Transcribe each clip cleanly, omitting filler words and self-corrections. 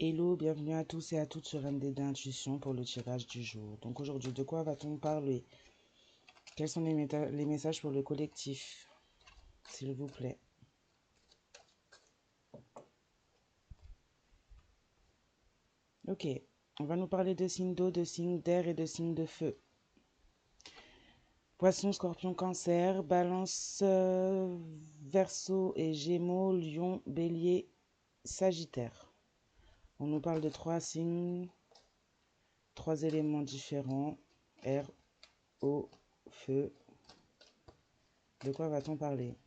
Hello, bienvenue à tous et à toutes sur MDD Intuition pour le tirage du jour. Donc aujourd'hui, de quoi va-t-on parler? Quels sont les messages pour le collectif, s'il vous plaît? Ok, on va nous parler de signes d'eau, de signes d'air et de signes de feu. Poisson, Scorpion, Cancer, Balance, Verseau et Gémeaux, Lion, Bélier, Sagittaire. On nous parle de 3 signes, 3 éléments différents, air, eau, feu. De quoi va-t-on parler?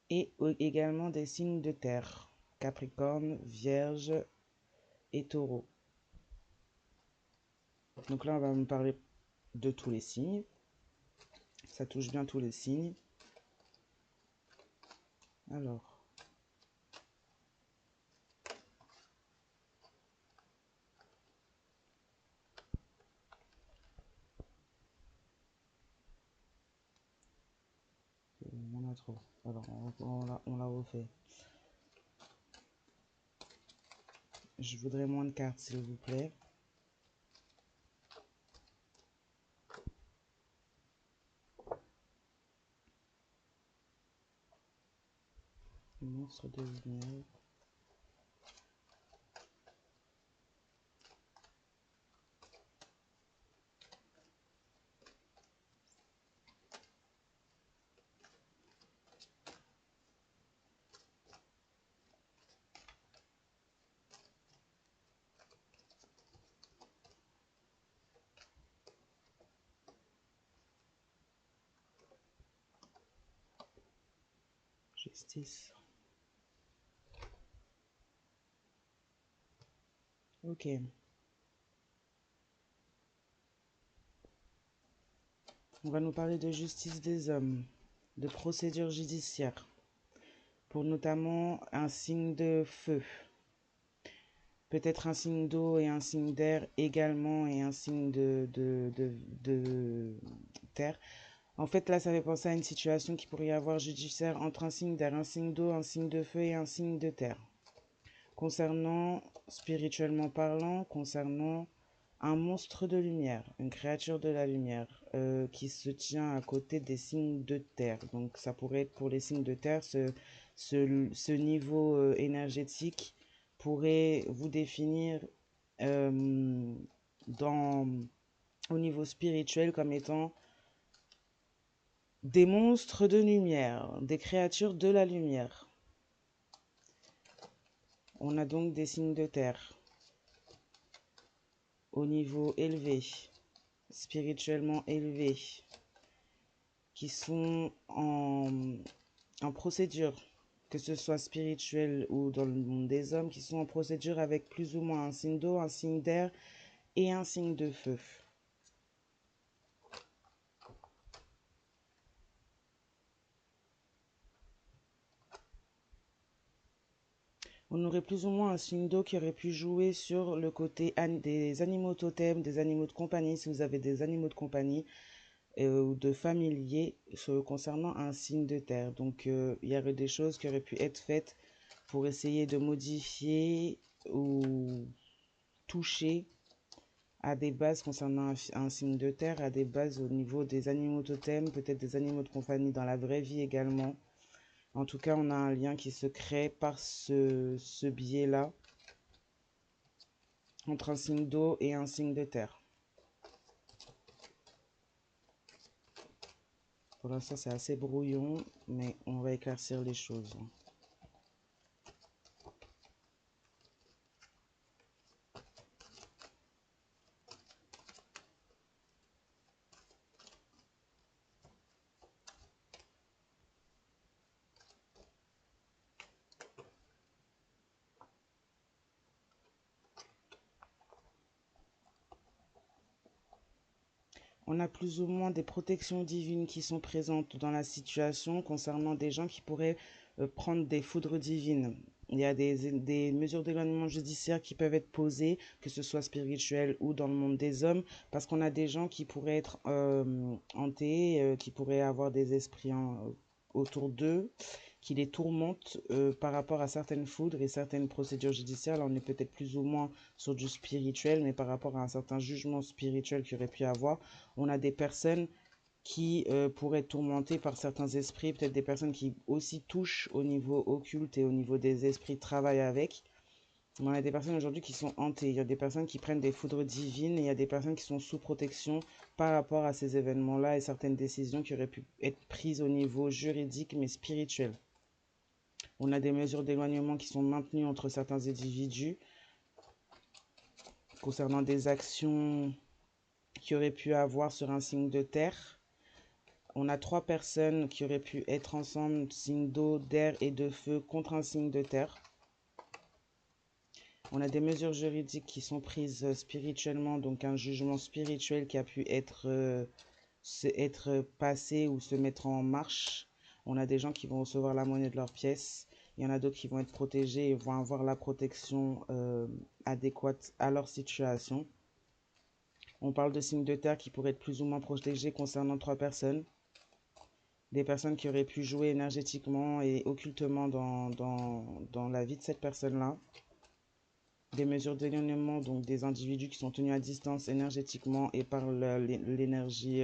Et également des signes de terre, Capricorne, Vierge et Taureau. Donc là, on va me parler de tous les signes. Ça touche bien tous les signes. Alors. On a trop. Alors, on la refait. Je voudrais moins de cartes, s'il vous plaît. Monstre de lumière. Justice. Ok. On va nous parler de justice des hommes, de procédure judiciaire, pour notamment un signe de feu. Peut-être un signe d'eau et un signe d'air également et un signe de terre. En fait, là, ça fait penser à une situation qui pourrait y avoir judiciaire entre un signe d'air, un signe d'eau, un signe de feu et un signe de terre. Concernant, spirituellement parlant, concernant un monstre de lumière, une créature de la lumière qui se tient à côté des signes de terre. Donc, ça pourrait être pour les signes de terre, ce niveau énergétique pourrait vous définir au niveau spirituel comme étant des monstres de lumière, des créatures de la lumière. On a donc des signes de terre au niveau élevé, spirituellement élevé, qui sont en procédure, que ce soit spirituel ou dans le monde des hommes, qui sont en procédure avec plus ou moins un signe d'eau, un signe d'air et un signe de feu. On aurait plus ou moins un signe d'eau qui aurait pu jouer sur le côté des animaux totems, des animaux de compagnie, si vous avez des animaux de compagnie ou de familiers concernant un signe de terre. Donc il y aurait des choses qui auraient pu être faites pour essayer de modifier ou toucher à des bases concernant un signe de terre, à des bases au niveau des animaux totems, peut-être des animaux de compagnie dans la vraie vie également. En tout cas, on a un lien qui se crée par ce biais-là entre un signe d'eau et un signe de terre. Pour l'instant, c'est assez brouillon, mais on va éclaircir les choses. On a plus ou moins des protections divines qui sont présentes dans la situation concernant des gens qui pourraient prendre des foudres divines. Il y a des mesures d'éloignement judiciaire qui peuvent être posées, que ce soit spirituel ou dans le monde des hommes, parce qu'on a des gens qui pourraient être hantés, qui pourraient avoir des esprits autour d'eux qui les tourmente par rapport à certaines foudres et certaines procédures judiciaires. Là, on est peut-être plus ou moins sur du spirituel, mais par rapport à un certain jugement spirituel qu'il aurait pu avoir, on a des personnes qui pourraient être tourmentées par certains esprits, peut-être des personnes qui aussi touchent au niveau occulte et au niveau des esprits, travaillent avec. On a des personnes aujourd'hui qui sont hantées, il y a des personnes qui prennent des foudres divines et il y a des personnes qui sont sous protection par rapport à ces événements-là et certaines décisions qui auraient pu être prises au niveau juridique mais spirituel. On a des mesures d'éloignement qui sont maintenues entre certains individus concernant des actions qui auraient pu avoir sur un signe de terre. On a 3 personnes qui auraient pu être ensemble, signe d'eau, d'air et de feu, contre un signe de terre. On a des mesures juridiques qui sont prises spirituellement, donc un jugement spirituel qui a pu être passé ou se mettre en marche. On a des gens qui vont recevoir la monnaie de leur pièce. Il y en a d'autres qui vont être protégés et vont avoir la protection adéquate à leur situation. On parle de signes de terre qui pourraient être plus ou moins protégés concernant 3 personnes. Des personnes qui auraient pu jouer énergétiquement et occultement dans la vie de cette personne-là. Des mesures d'éloignement, donc des individus qui sont tenus à distance énergétiquement et par l'énergie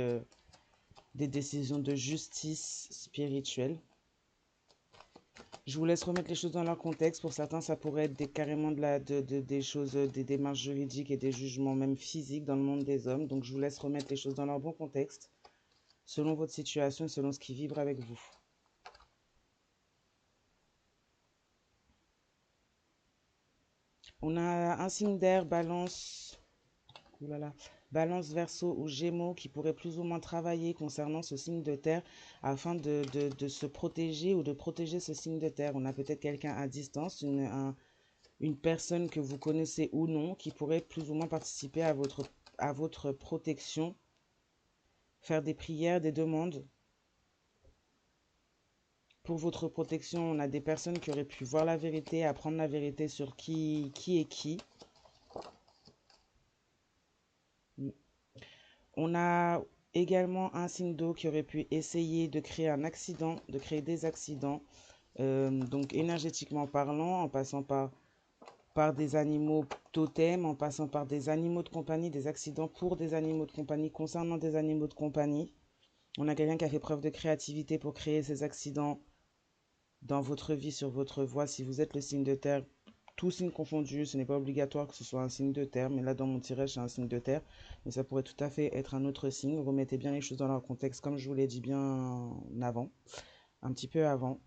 des décisions de justice spirituelle. Je vous laisse remettre les choses dans leur contexte. Pour certains, ça pourrait être carrément des choses, des démarches juridiques et des jugements même physiques dans le monde des hommes. Donc je vous laisse remettre les choses dans leur bon contexte, selon votre situation et selon ce qui vibre avec vous. On a un signe d'air, balance, balance, verseau ou gémeaux qui pourrait plus ou moins travailler concernant ce signe de terre afin de se protéger ou de protéger ce signe de terre. On a peut-être quelqu'un à distance, une personne que vous connaissez ou non qui pourrait plus ou moins participer à votre protection, faire des prières, des demandes. Pour votre protection, on a des personnes qui auraient pu voir la vérité, apprendre la vérité sur qui est qui. On a également un signe d'eau qui aurait pu essayer de créer un accident, de créer des accidents, donc énergétiquement parlant, en passant par des animaux totems, en passant par des animaux de compagnie, des accidents pour des animaux de compagnie, concernant des animaux de compagnie. On a quelqu'un qui a fait preuve de créativité pour créer ces accidents dans votre vie, sur votre voie. Si vous êtes le signe de terre, tout signe confondu, ce n'est pas obligatoire que ce soit un signe de terre, mais là dans mon tirage c'est un signe de terre, mais ça pourrait tout à fait être un autre signe. Remettez bien les choses dans leur contexte, comme je vous l'ai dit bien avant, un petit peu avant.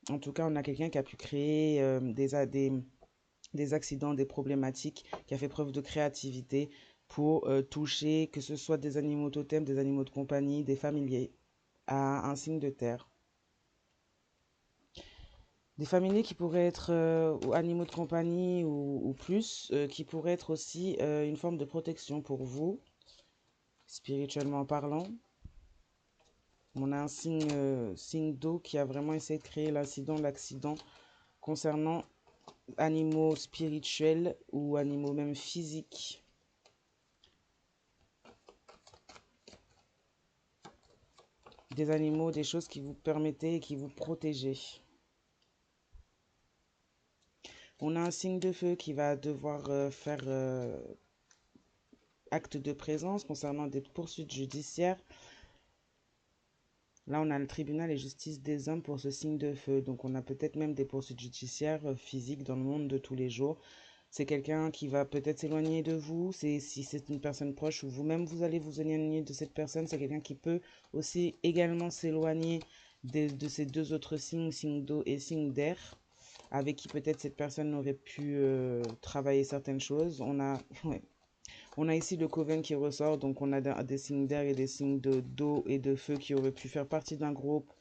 En tout cas, on a quelqu'un qui a pu créer des accidents, des problématiques, qui a fait preuve de créativité pour toucher, que ce soit des animaux totems, des animaux de compagnie, des familiers, à un signe de terre. Des familiers qui pourraient être animaux de compagnie ou plus, qui pourraient être aussi une forme de protection pour vous, spirituellement parlant. On a un signe d'eau qui a vraiment essayé de créer l'accident concernant animaux spirituels ou animaux même physiques. Des animaux, des choses qui vous permettaient et qui vous protégeaient. On a un signe de feu qui va devoir faire acte de présence concernant des poursuites judiciaires. Là, on a le tribunal et justice des hommes pour ce signe de feu. Donc, on a peut-être même des poursuites judiciaires physiques dans le monde de tous les jours. C'est quelqu'un qui va peut-être s'éloigner de vous. Si c'est une personne proche ou vous-même, vous allez vous éloigner de cette personne. C'est quelqu'un qui peut aussi également s'éloigner de ces deux autres signes, signe d'eau et signe d'air, avec qui peut-être cette personne aurait pu travailler certaines choses. On a ici le coven qui ressort, donc on a des signes d'air et des signes d'eau et de feu qui auraient pu faire partie d'un groupe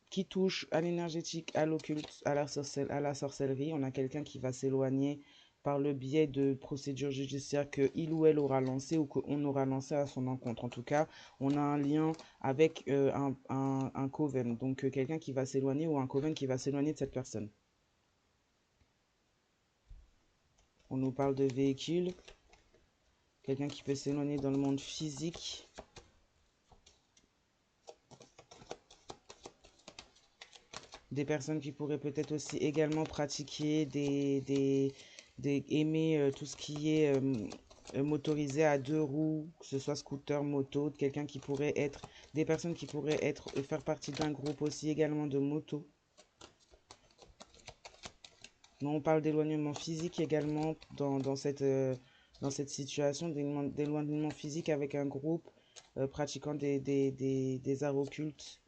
qui touche à l'énergétique, à l'occulte, à la sorcellerie. On a quelqu'un qui va s'éloigner par le biais de procédures judiciaires que il ou elle aura lancées ou qu'on aura lancé à son encontre. En tout cas, on a un lien avec un coven, donc quelqu'un qui va s'éloigner ou un coven qui va s'éloigner de cette personne. On nous parle de véhicules. Quelqu'un qui peut s'éloigner dans le monde physique. Des personnes qui pourraient peut-être aussi également pratiquer aimer tout ce qui est motorisé à deux roues, que ce soit scooter, moto, quelqu'un qui pourrait être, des personnes qui pourraient être, faire partie d'un groupe aussi également de moto. Non, on parle d'éloignement physique également dans cette situation, d'éloignement physique avec un groupe pratiquant des arts occultes,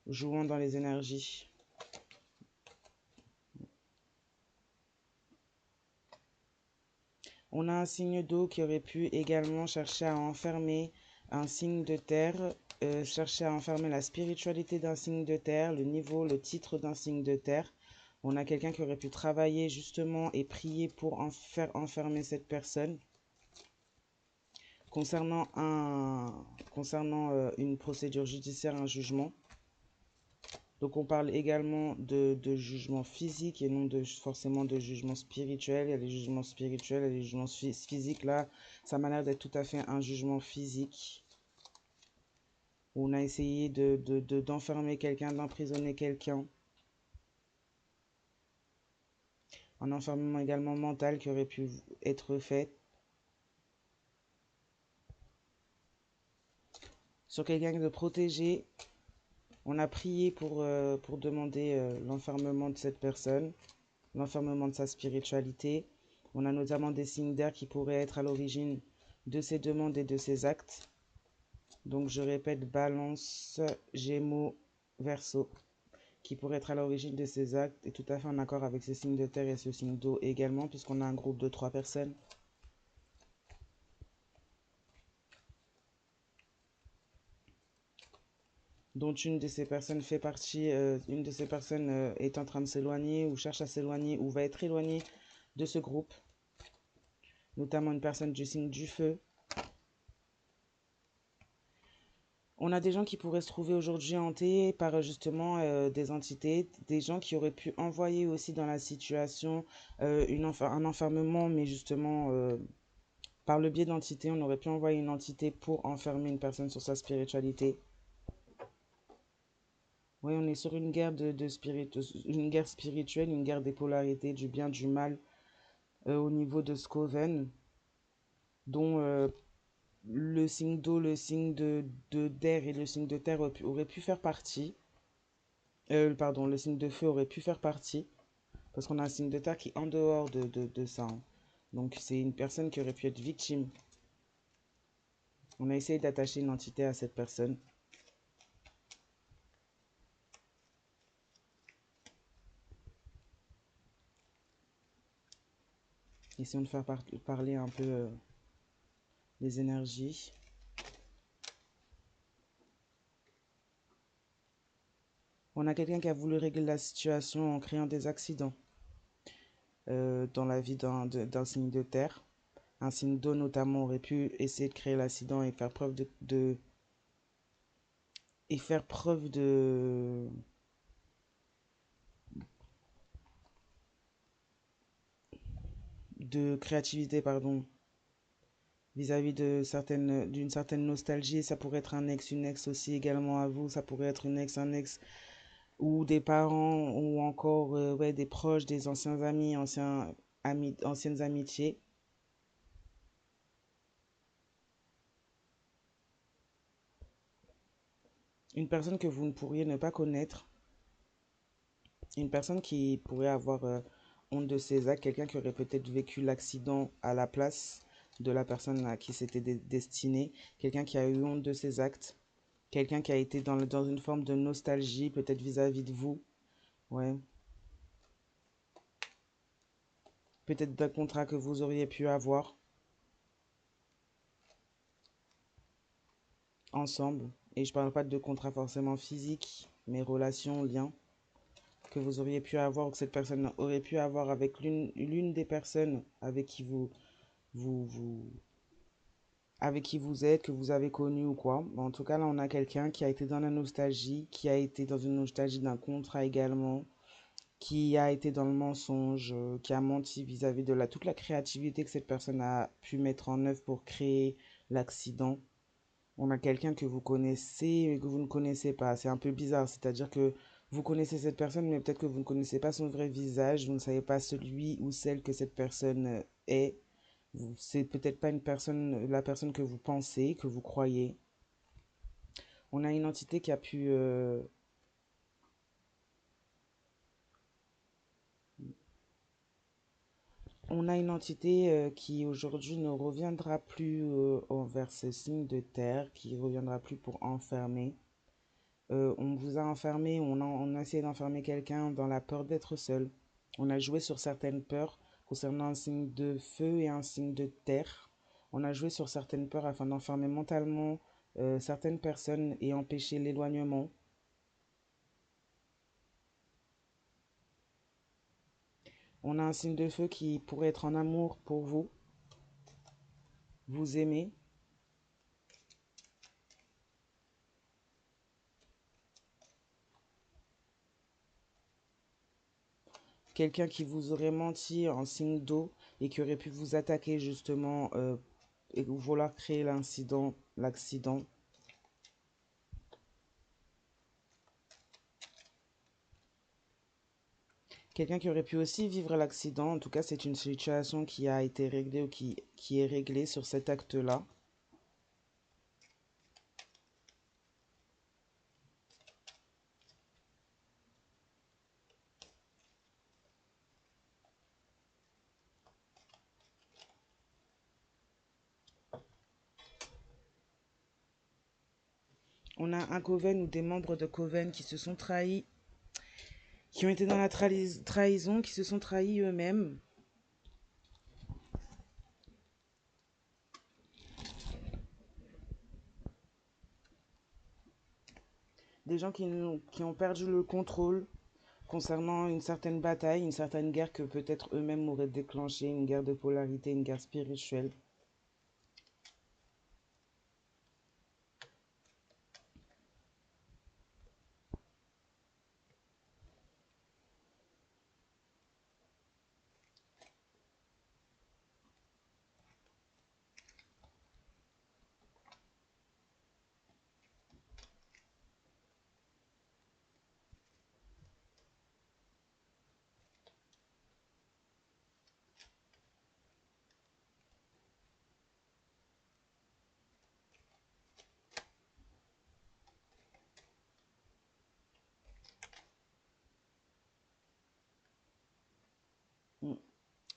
jouant dans les énergies. On a un signe d'eau qui aurait pu également chercher à enfermer un signe de terre, chercher à enfermer la spiritualité d'un signe de terre, le niveau, le titre d'un signe de terre. On a quelqu'un qui aurait pu travailler justement et prier pour faire enfermer cette personne. Concernant une procédure judiciaire, un jugement. Donc on parle également de jugement physique et non forcément de jugement spirituel. Il y a les jugements spirituels et les jugements physiques. Là, ça m'a l'air d'être tout à fait un jugement physique. On a essayé d'enfermer quelqu'un, d'emprisonner quelqu'un. Un enfermement également mental qui aurait pu être fait. Sur quelqu'un de protégé, on a prié pour demander l'enfermement de cette personne, l'enfermement de sa spiritualité. On a notamment des signes d'air qui pourraient être à l'origine de ces demandes et de ces actes. Donc je répète, Balance, Gémeaux, Verseau, qui pourraient être à l'origine de ces actes et tout à fait en accord avec ces signes de terre et ce signe d'eau également, puisqu'on a un groupe de 3 personnes. Dont une de ces personnes fait partie, une de ces personnes est en train de s'éloigner ou cherche à s'éloigner ou va être éloignée de ce groupe, notamment une personne du signe du feu. On a des gens qui pourraient se trouver aujourd'hui hantés par justement des entités, des gens qui auraient pu envoyer aussi dans la situation un enfermement, mais justement par le biais d'entités, on aurait pu envoyer une entité pour enfermer une personne sur sa spiritualité. Oui, on est sur une guerre une guerre spirituelle, une guerre des polarités, du bien, du mal, au niveau de Scoven, dont le signe d'eau, le signe d'air et le signe de terre auraient pu faire partie. Pardon, le signe de feu aurait pu faire partie, parce qu'on a un signe de terre qui est en dehors de ça. Hein. Donc c'est une personne qui aurait pu être victime. On a essayé d'attacher une entité à cette personne. Essayons de faire parler un peu les énergies. On a quelqu'un qui a voulu régler la situation en créant des accidents dans la vie d'un signe de terre. Un signe d'eau notamment aurait pu essayer de créer l'accident et faire preuve et faire preuve de créativité, pardon, vis-à-vis d'une certaine nostalgie. Ça pourrait être un ex, une ex aussi également à vous. Ça pourrait être une ex, un ex, ou des parents, ou encore ouais, des proches, des anciens amis, anciennes amitiés. Une personne que vous ne pourriez ne pas connaître. Une personne qui pourrait avoir honte de ses actes. Quelqu'un qui aurait peut-être vécu l'accident à la place de la personne à qui c'était destiné. Quelqu'un qui a eu honte de ses actes. Quelqu'un qui a été dans une forme de nostalgie, peut-être vis-à-vis de vous. Ouais. Peut-être d'un contrat que vous auriez pu avoir ensemble. Et je parle pas de contrat forcément physique, mais relations, liens que vous auriez pu avoir ou que cette personne aurait pu avoir avec l'une des personnes avec qui vous, vous, avec qui vous êtes, que vous avez connu ou quoi. En tout cas, là, on a quelqu'un qui a été dans la nostalgie, qui a été dans une nostalgie d'un contrat également, qui a été dans le mensonge, qui a menti vis-à-vis de toute la créativité que cette personne a pu mettre en œuvre pour créer l'accident. On a quelqu'un que vous connaissez mais que vous ne connaissez pas. C'est un peu bizarre, c'est-à-dire que Vous connaissez cette personne, mais peut-être que vous ne connaissez pas son vrai visage, vous ne savez pas celui ou celle que cette personne est. C'est peut-être pas une personne, la personne que vous pensez, que vous croyez. On a une entité qui a pu... on a une entité qui aujourd'hui ne reviendra plus envers ce signe de terre, qui reviendra plus pour enfermer. On vous a enfermé, on a essayé d'enfermer quelqu'un dans la peur d'être seul. On a joué sur certaines peurs concernant un signe de feu et un signe de terre. On a joué sur certaines peurs afin d'enfermer mentalement certaines personnes et empêcher l'éloignement. On a un signe de feu qui pourrait être en amour pour vous, vous aimez. Quelqu'un qui vous aurait menti en signe d'eau et qui aurait pu vous attaquer justement et vouloir créer l'incident, l'accident. Quelqu'un qui aurait pu aussi vivre l'accident. En tout cas, c'est une situation qui a été réglée ou qui est réglée sur cet acte-là. On a un coven ou des membres de coven qui se sont trahis, qui ont été dans la trahison, qui se sont trahis eux-mêmes. Des gens qui ont perdu le contrôle concernant une certaine bataille, une certaine guerre que peut-être eux-mêmes auraient déclenchée, une guerre de polarité, une guerre spirituelle. Mm.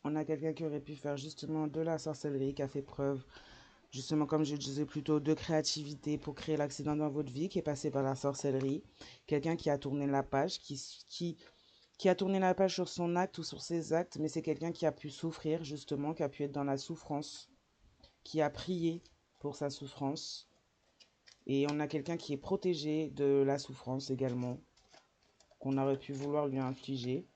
On a quelqu'un qui aurait pu faire justement de la sorcellerie, qui a fait preuve, justement comme je disais plus tôt, de créativité pour créer l'accident dans votre vie, qui est passé par la sorcellerie. Quelqu'un qui a tourné la page, qui a tourné la page sur son acte ou sur ses actes, mais c'est quelqu'un qui a pu souffrir justement, qui a pu être dans la souffrance, qui a prié pour sa souffrance. Et on a quelqu'un qui est protégé de la souffrance également, qu'on aurait pu vouloir lui infliger.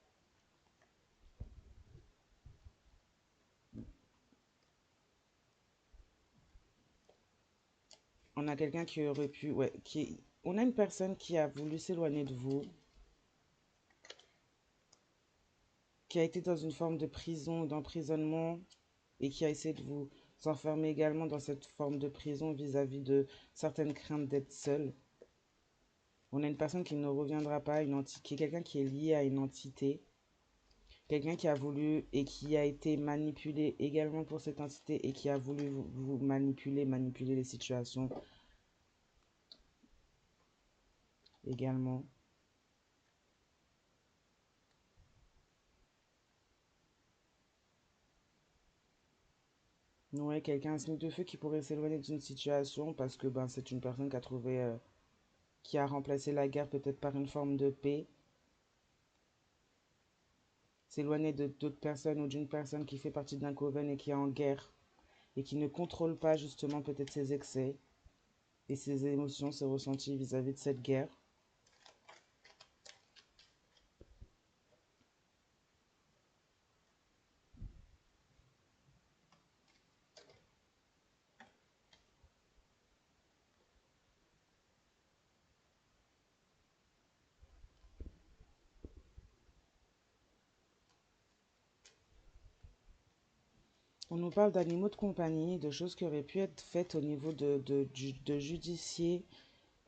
On a quelqu'un qui aurait pu... Ouais, on a une personne qui a voulu s'éloigner de vous, qui a été dans une forme de prison, d'emprisonnement, et qui a essayé de vous enfermer également dans cette forme de prison vis-à-vis de certaines craintes d'être seul. On a une personne qui ne reviendra pas, qui est quelqu'un qui est lié à une entité, quelqu'un qui a voulu et qui a été manipulé également pour cette entité et qui a voulu vous manipuler les situations également. Ouais, quelqu'un, un signe de feu qui pourrait s'éloigner d'une situation parce que ben, c'est une personne qui a trouvé, qui a remplacé la guerre peut-être par une forme de paix, s'éloigner de d'autres personnes ou d'une personne qui fait partie d'un coven et qui est en guerre et qui ne contrôle pas justement peut-être ses excès et ses émotions, ses ressentis vis-à-vis de cette guerre. On nous parle d'animaux de compagnie, de choses qui auraient pu être faites au niveau de judicier,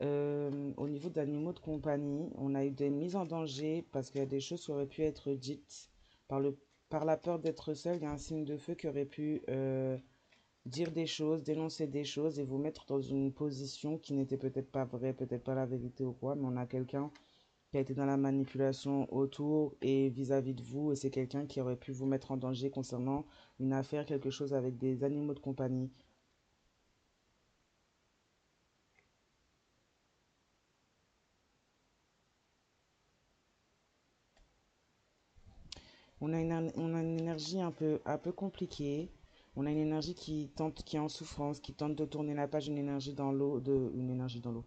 Au niveau d'animaux de compagnie, on a eu des mises en danger parce qu'il y a des choses qui auraient pu être dites par par la peur d'être seul. Il y a un signe de feu qui aurait pu dire des choses, dénoncer des choses et vous mettre dans une position qui n'était peut-être pas vraie, peut-être pas la vérité ou quoi, mais on a quelqu'un qui a été dans la manipulation autour et vis-à-vis de vous, et c'est quelqu'un qui aurait pu vous mettre en danger concernant une affaire, quelque chose avec des animaux de compagnie. On a une énergie un peu compliquée. On a une énergie qui tente, qui est en souffrance, qui tente de tourner la page, une énergie dans l'eau, une énergie dans l'eau,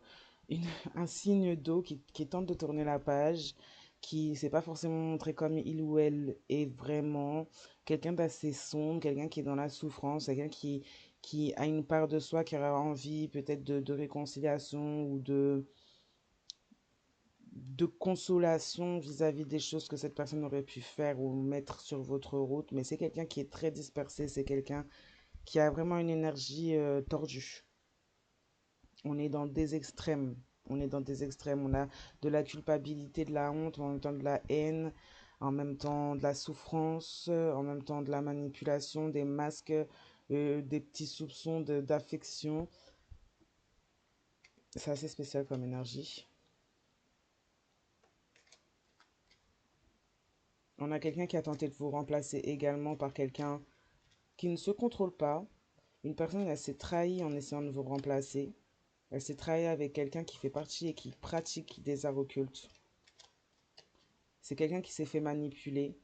un signe d'eau qui tente de tourner la page, qui s'est pas forcément montré comme il ou elle est vraiment, quelqu'un d'assez sombre, quelqu'un qui est dans la souffrance, quelqu'un qui a une part de soi qui aura envie peut-être de réconciliation ou de consolation vis-à-vis des choses que cette personne aurait pu faire ou mettre sur votre route, mais c'est quelqu'un qui est très dispersé, c'est quelqu'un qui a vraiment une énergie tordue. On est dans des extrêmes. On est dans des extrêmes. On a de la culpabilité, de la honte, en même temps de la haine, en même temps de la souffrance, en même temps de la manipulation, des masques, des petits soupçons d'affection. C'est assez spécial comme énergie. On a quelqu'un qui a tenté de vous remplacer également par quelqu'un qui ne se contrôle pas. Une personne, elle s'est trahie en essayant de vous remplacer. Elle s'est trahie avec quelqu'un qui fait partie et qui pratique des arts occultes. C'est quelqu'un qui s'est fait manipuler.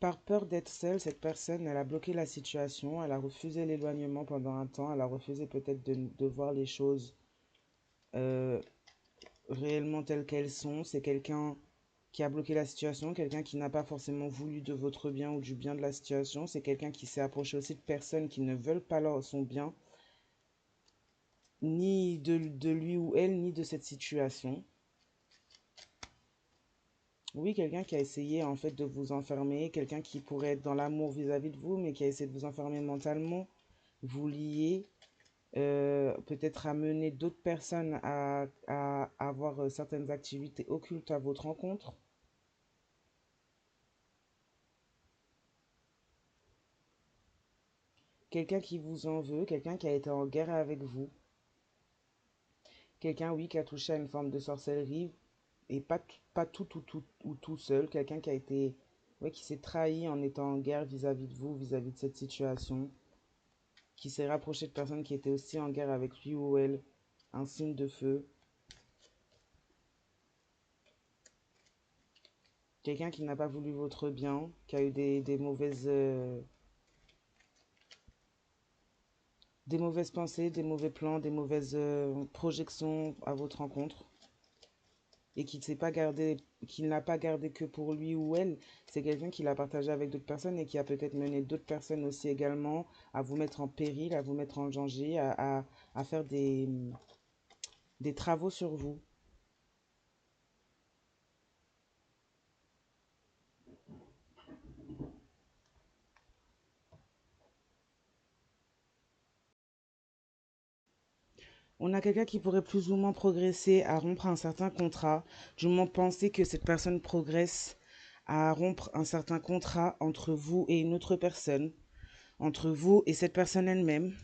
Par peur d'être seule, cette personne, elle a bloqué la situation, elle a refusé l'éloignement pendant un temps, elle a refusé peut-être de voir les choses euh, réellement telles qu'elles sont. C'est quelqu'un qui a bloqué la situation, quelqu'un qui n'a pas forcément voulu de votre bien ou du bien de la situation. C'est quelqu'un qui s'est approché aussi de personnes qui ne veulent pas son bien, ni de lui ou elle, ni de cette situation. Oui, quelqu'un qui a essayé en fait de vous enfermer, quelqu'un qui pourrait être dans l'amour vis-à-vis de vous, mais qui a essayé de vous enfermer mentalement, vous lier, peut-être amener d'autres personnes à avoir certaines activités occultes à votre rencontre. Quelqu'un qui vous en veut, quelqu'un qui a été en guerre avec vous, quelqu'un, oui, qui a touché à une forme de sorcellerie, et pas ou tout seul, quelqu'un qui a été, ouais, qui s'est trahi en étant en guerre vis-à-vis de vous, vis-à-vis de cette situation, qui s'est rapproché de personnes qui étaient aussi en guerre avec lui ou elle, un signe de feu, quelqu'un qui n'a pas voulu votre bien, qui a eu des mauvaises pensées, des mauvais plans, des mauvaises projections à votre rencontre et qui ne s'est pas gardé, qui ne l'a pas gardé que pour lui ou elle, c'est quelqu'un qui l'a partagé avec d'autres personnes et qui a peut-être mené d'autres personnes aussi également à vous mettre en péril, à vous mettre en danger, à faire des travaux sur vous. On a quelqu'un qui pourrait plus ou moins progresser à rompre un certain contrat. Du moins penser que cette personne progresse à rompre un certain contrat entre vous et une autre personne, entre vous et cette personne elle-même.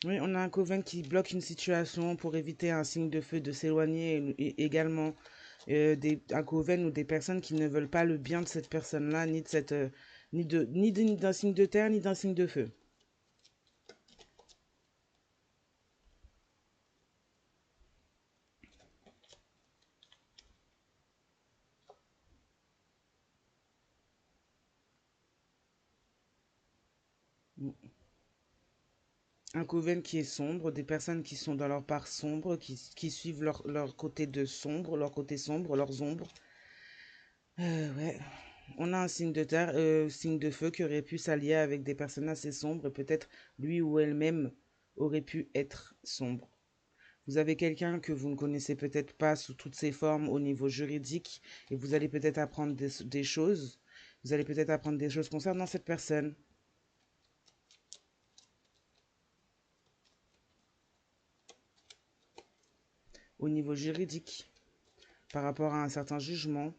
Oui, on a un coven qui bloque une situation pour éviter un signe de feu de s'éloigner et également un coven ou des personnes qui ne veulent pas le bien de cette personne-là, ni de cette, ni d'un signe de terre, ni d'un signe de feu. Un coven qui est sombre, des personnes qui sont dans leur part sombre, qui suivent leur côté de sombre, leur côté sombre, leurs ombres. Ouais. On a un signe de terre, signe de feu qui aurait pu s'allier avec des personnes assez sombres et peut-être lui ou elle-même aurait pu être sombre. Vous avez quelqu'un que vous ne connaissez peut-être pas sous toutes ses formes au niveau juridique et vous allez peut-être apprendre des choses. Vous allez peut-être apprendre des choses concernant cette personne au niveau juridique par rapport à un certain jugement.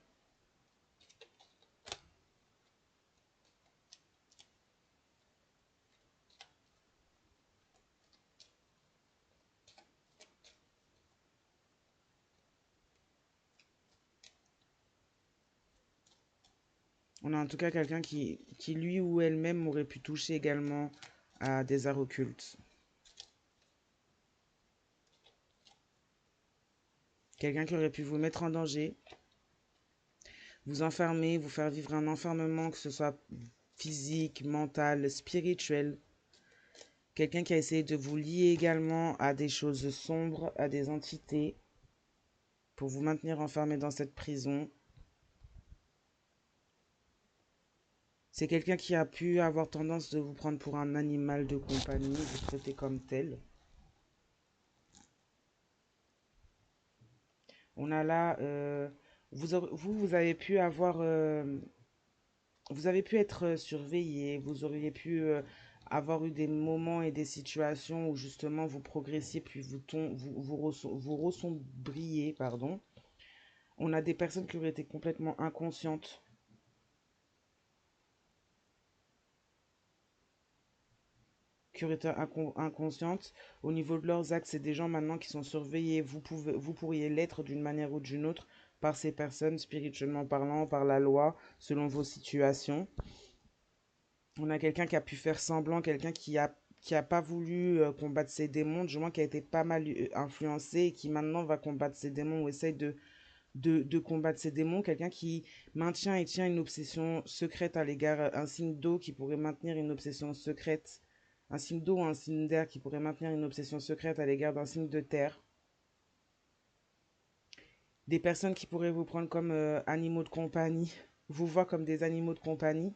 On a en tout cas quelqu'un qui lui ou elle-même aurait pu toucher également à des arts occultes. Quelqu'un qui aurait pu vous mettre en danger, vous enfermer, vous faire vivre un enfermement, que ce soit physique, mental, spirituel. Quelqu'un qui a essayé de vous lier également à des choses sombres, à des entités, pour vous maintenir enfermé dans cette prison. C'est quelqu'un qui a pu avoir tendance de vous prendre pour un animal de compagnie, vous traiter comme tel. On a là, vous avez pu avoir, vous avez pu être surveillé, vous auriez pu avoir eu des moments et des situations où justement vous progressiez puis vous ressombriez, pardon. On a des personnes qui auraient été complètement inconscientes, qui auraient été inconscientes. Au niveau de leurs actes, c'est des gens maintenant qui sont surveillés. Vous pourriez l'être d'une manière ou d'une autre par ces personnes, spirituellement parlant, par la loi, selon vos situations. On a quelqu'un qui a pu faire semblant, quelqu'un qui a pas voulu combattre ses démons, du moins qui a été pas mal influencé et qui maintenant va combattre ses démons ou essaye de combattre ses démons, quelqu'un qui maintient et tient une obsession secrète à l'égard, un signe d'eau qui pourrait maintenir une obsession secrète, un signe d'eau ou un signe d'air qui pourrait maintenir une obsession secrète à l'égard d'un signe de terre, des personnes qui pourraient vous prendre comme animaux de compagnie, vous voir comme des animaux de compagnie.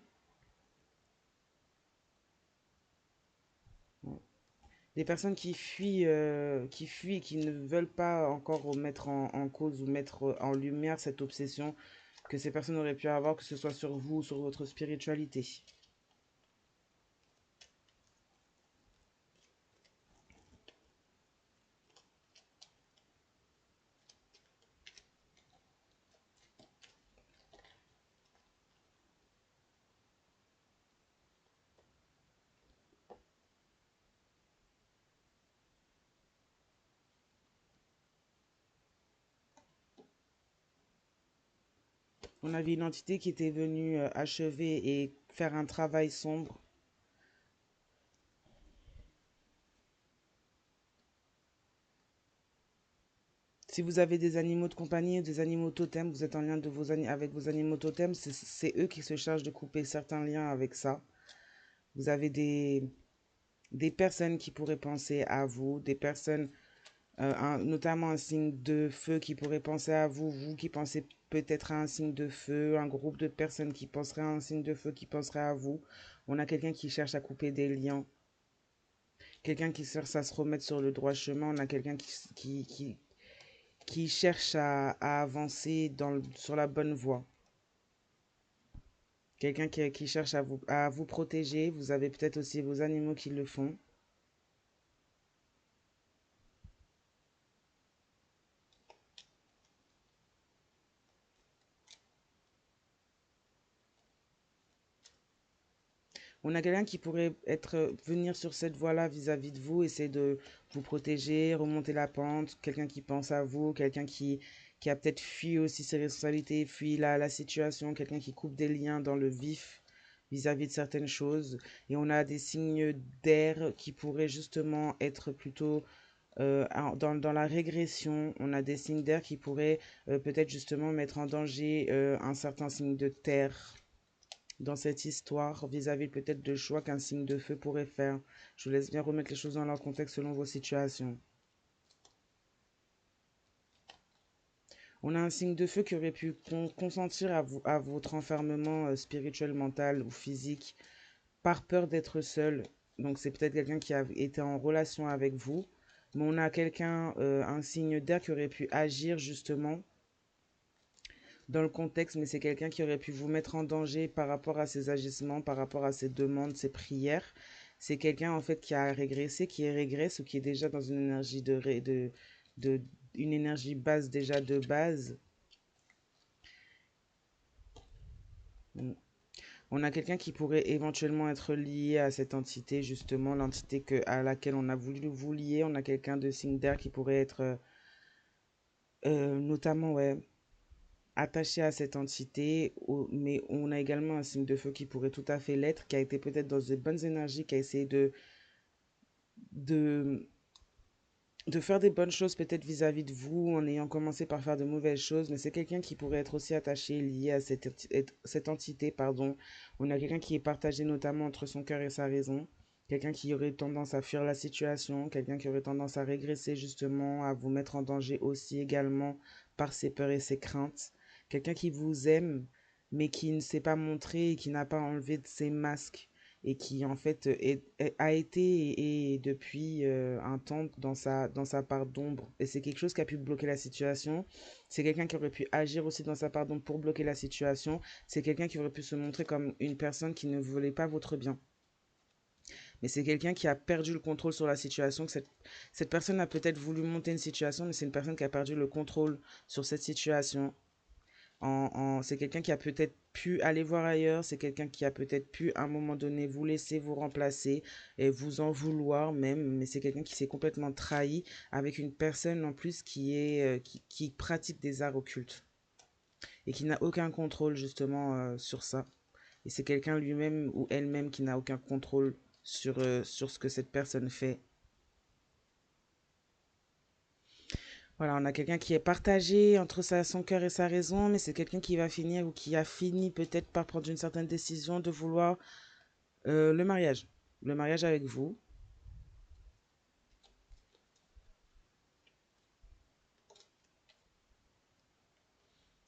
Des personnes qui fuient et qui ne veulent pas encore mettre en cause ou mettre en lumière cette obsession que ces personnes auraient pu avoir, que ce soit sur vous ou sur votre spiritualité. On avait une entité qui était venue achever et faire un travail sombre. Si vous avez des animaux de compagnie ou des animaux totems, vous êtes en lien avec vos animaux totems, c'est eux qui se chargent de couper certains liens avec ça. Vous avez des personnes qui pourraient penser à vous, des personnes, notamment un signe de feu qui pourrait penser à vous, vous qui pensez peut-être à un signe de feu, un groupe de personnes qui penseraient à un signe de feu qui penserait à vous. On a quelqu'un qui cherche à couper des liens, quelqu'un qui cherche à se remettre sur le droit chemin, on a quelqu'un qui cherche à avancer sur la bonne voie. Quelqu'un qui cherche à vous protéger. Vous avez peut-être aussi vos animaux qui le font. On a quelqu'un qui pourrait venir sur cette voie-là vis-à-vis de vous, essayer de vous protéger, remonter la pente, quelqu'un qui pense à vous, quelqu'un qui a peut-être fui aussi ses responsabilités, fui la situation, quelqu'un qui coupe des liens dans le vif vis-à-vis de certaines choses. Et on a des signes d'air qui pourraient justement être plutôt dans la régression. On a des signes d'air qui pourraient peut-être justement mettre en danger un certain signe de terre dans cette histoire vis-à-vis peut-être de choix qu'un signe de feu pourrait faire. Je vous laisse bien remettre les choses dans leur contexte selon vos situations. On a un signe de feu qui aurait pu consentir à votre enfermement spirituel, mental ou physique par peur d'être seul. Donc c'est peut-être quelqu'un qui a été en relation avec vous. Mais on a quelqu'un, un signe d'air qui aurait pu agir justement dans le contexte, mais c'est quelqu'un qui aurait pu vous mettre en danger par rapport à ses agissements, par rapport à ses demandes, ses prières. C'est quelqu'un en fait qui a régressé, qui régresse ou qui est déjà dans une énergie de une énergie basse déjà de base. On a quelqu'un qui pourrait éventuellement être lié à cette entité, justement, l'entité à laquelle on a voulu vous lier. On a quelqu'un de signe d'air qui pourrait être notamment ouais, attaché à cette entité, mais on a également un signe de feu qui pourrait tout à fait l'être, qui a été peut-être dans de bonnes énergies, qui a essayé de, de faire des bonnes choses peut-être vis-à-vis de vous en ayant commencé par faire de mauvaises choses, mais c'est quelqu'un qui pourrait être aussi attaché, lié à cette entité, pardon. On a quelqu'un qui est partagé notamment entre son cœur et sa raison, quelqu'un qui aurait tendance à fuir la situation, quelqu'un qui aurait tendance à régresser justement, à vous mettre en danger aussi également par ses peurs et ses craintes, quelqu'un qui vous aime, mais qui ne s'est pas montré et qui n'a pas enlevé de ses masques et qui en fait a été et est depuis un temps dans sa part d'ombre. Et c'est quelque chose qui a pu bloquer la situation. C'est quelqu'un qui aurait pu agir aussi dans sa part d'ombre pour bloquer la situation. C'est quelqu'un qui aurait pu se montrer comme une personne qui ne voulait pas votre bien. Mais c'est quelqu'un qui a perdu le contrôle sur la situation. Cette personne a peut-être voulu monter une situation, mais c'est une personne qui a perdu le contrôle sur cette situation. C'est quelqu'un qui a peut-être pu aller voir ailleurs, c'est quelqu'un qui a peut-être pu à un moment donné vous laisser vous remplacer et vous en vouloir même, mais c'est quelqu'un qui s'est complètement trahi avec une personne en plus qui pratique des arts occultes et qui n'a aucun contrôle justement sur ça. Et c'est quelqu'un lui-même ou elle-même qui n'a aucun contrôle sur ce que cette personne fait. Voilà, on a quelqu'un qui est partagé entre son cœur et sa raison, mais c'est quelqu'un qui va finir ou qui a fini peut-être par prendre une certaine décision de vouloir le mariage. Le mariage avec vous.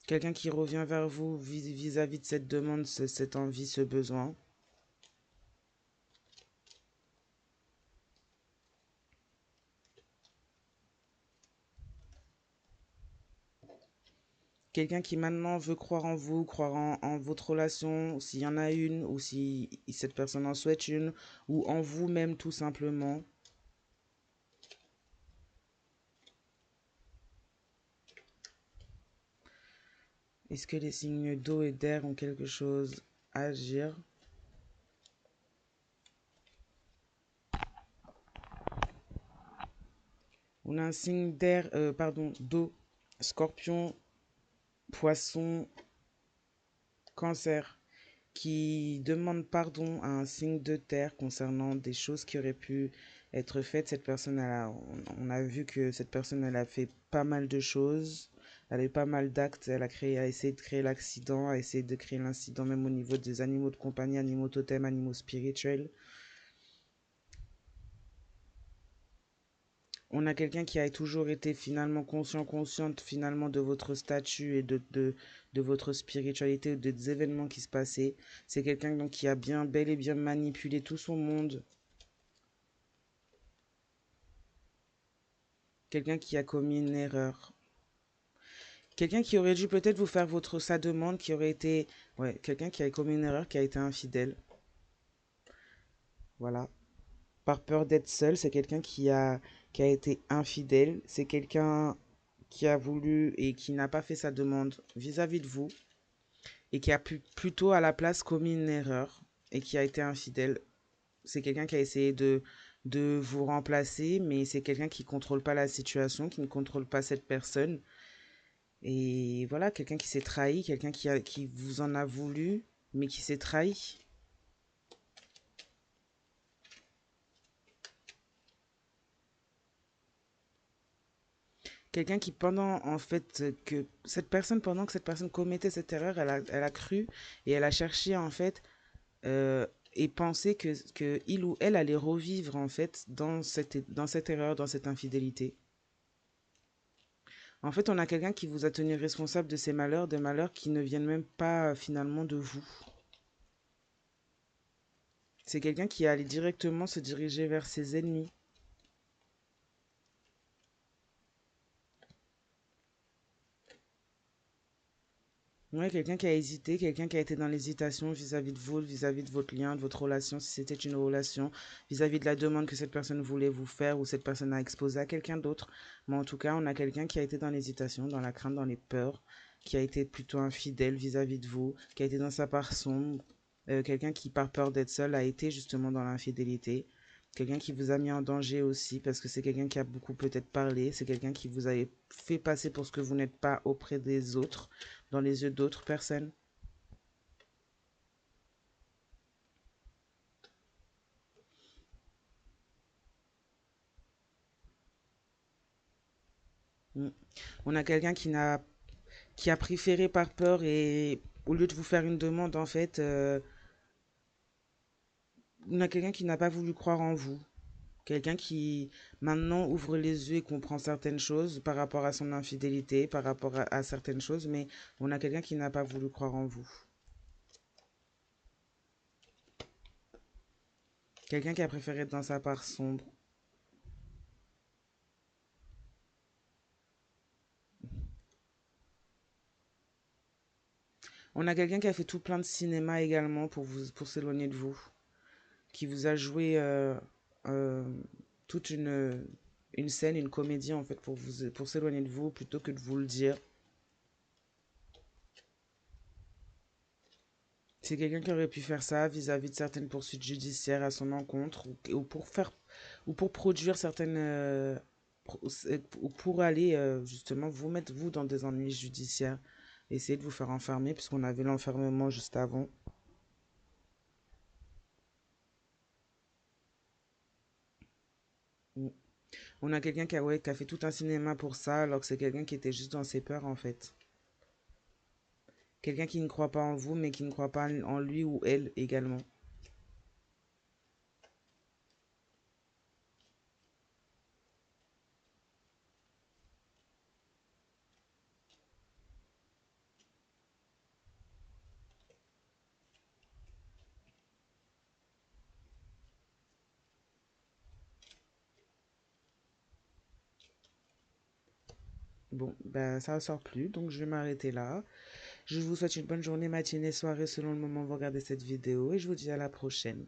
Quelqu'un qui revient vers vous vis-à-vis de cette demande, cette envie, ce besoin. Quelqu'un qui maintenant veut croire en vous, croire en votre relation, s'il y en a une, ou si cette personne en souhaite une, ou en vous-même tout simplement. Est-ce que les signes d'eau et d'air ont quelque chose à agir? On a un signe d'air, pardon, d'eau, scorpion, poisson, cancer, qui demande pardon à un signe de terre concernant des choses qui auraient pu être faites. Cette personne, on a vu que cette personne, elle a fait pas mal de choses. Elle a eu pas mal d'actes. A essayé de créer l'accident, a essayé de créer l'incident même au niveau des animaux de compagnie, animaux totems, animaux spirituels. On a quelqu'un qui a toujours été finalement consciente finalement de votre statut et de votre spiritualité, des événements qui se passaient. C'est quelqu'un donc qui a bien, bel et bien manipulé tout son monde. Quelqu'un qui a commis une erreur. Quelqu'un qui aurait dû peut-être vous faire sa demande, qui aurait été, ouais, quelqu'un qui a commis une erreur, qui a été infidèle. Voilà. Par peur d'être seul, c'est quelqu'un qui a été infidèle. C'est quelqu'un qui a voulu et qui n'a pas fait sa demande vis-à-vis de vous et qui a plutôt à la place commis une erreur et qui a été infidèle. C'est quelqu'un qui a essayé de vous remplacer, mais c'est quelqu'un qui ne contrôle pas la situation, qui ne contrôle pas cette personne. Et voilà, quelqu'un qui s'est trahi, quelqu'un qui vous en a voulu, mais qui s'est trahi. Quelqu'un qui pendant en fait que cette personne pendant que cette personne commettait cette erreur, elle a cru et elle a cherché en fait et pensé que il ou elle allait revivre en fait dans cette erreur, dans cette infidélité. En fait, on a quelqu'un qui vous a tenu responsable de ces malheurs, des malheurs qui ne viennent même pas finalement de vous. C'est quelqu'un qui est allé directement se diriger vers ses ennemis. Ouais, quelqu'un qui a hésité, quelqu'un qui a été dans l'hésitation vis-à-vis de vous, vis-à-vis de votre lien, de votre relation, si c'était une relation, vis-à-vis de la demande que cette personne voulait vous faire ou cette personne a exposé à quelqu'un d'autre. Mais en tout cas, on a quelqu'un qui a été dans l'hésitation, dans la crainte, dans les peurs, qui a été plutôt infidèle vis-à-vis de vous, qui a été dans sa part sombre, quelqu'un qui, par peur d'être seul, a été justement dans l'infidélité. Quelqu'un qui vous a mis en danger aussi, parce que c'est quelqu'un qui a beaucoup peut-être parlé, c'est quelqu'un qui vous a fait passer pour ce que vous n'êtes pas auprès des autres dans les yeux d'autres personnes. Mm. On a quelqu'un qui a préféré par peur et au lieu de vous faire une demande, en fait, on a quelqu'un qui n'a pas voulu croire en vous. Quelqu'un qui maintenant ouvre les yeux et comprend certaines choses par rapport à son infidélité, par rapport à certaines choses, mais on a quelqu'un qui n'a pas voulu croire en vous. Quelqu'un qui a préféré être dans sa part sombre. On a quelqu'un qui a fait tout plein de cinéma également pour s'éloigner de vous, qui vous a joué euh, toute une scène, une comédie en fait pour s'éloigner de vous plutôt que de vous le dire. C'est quelqu'un qui aurait pu faire ça vis-à-vis de certaines poursuites judiciaires à son encontre ou pour faire ou pour produire certaines ou pour aller justement vous mettre vous dans des ennuis judiciaires, essayer de vous faire enfermer puisqu'on avait l'enfermement juste avant. Mm. On a quelqu'un qui ouais, qui a fait tout un cinéma pour ça alors que c'est quelqu'un qui était juste dans ses peurs en fait. Quelqu'un qui ne croit pas en vous mais qui ne croit pas en lui ou elle également. Bon, ben ça ne sort plus, donc je vais m'arrêter là. Je vous souhaite une bonne journée, matinée, soirée selon le moment où vous regardez cette vidéo et je vous dis à la prochaine.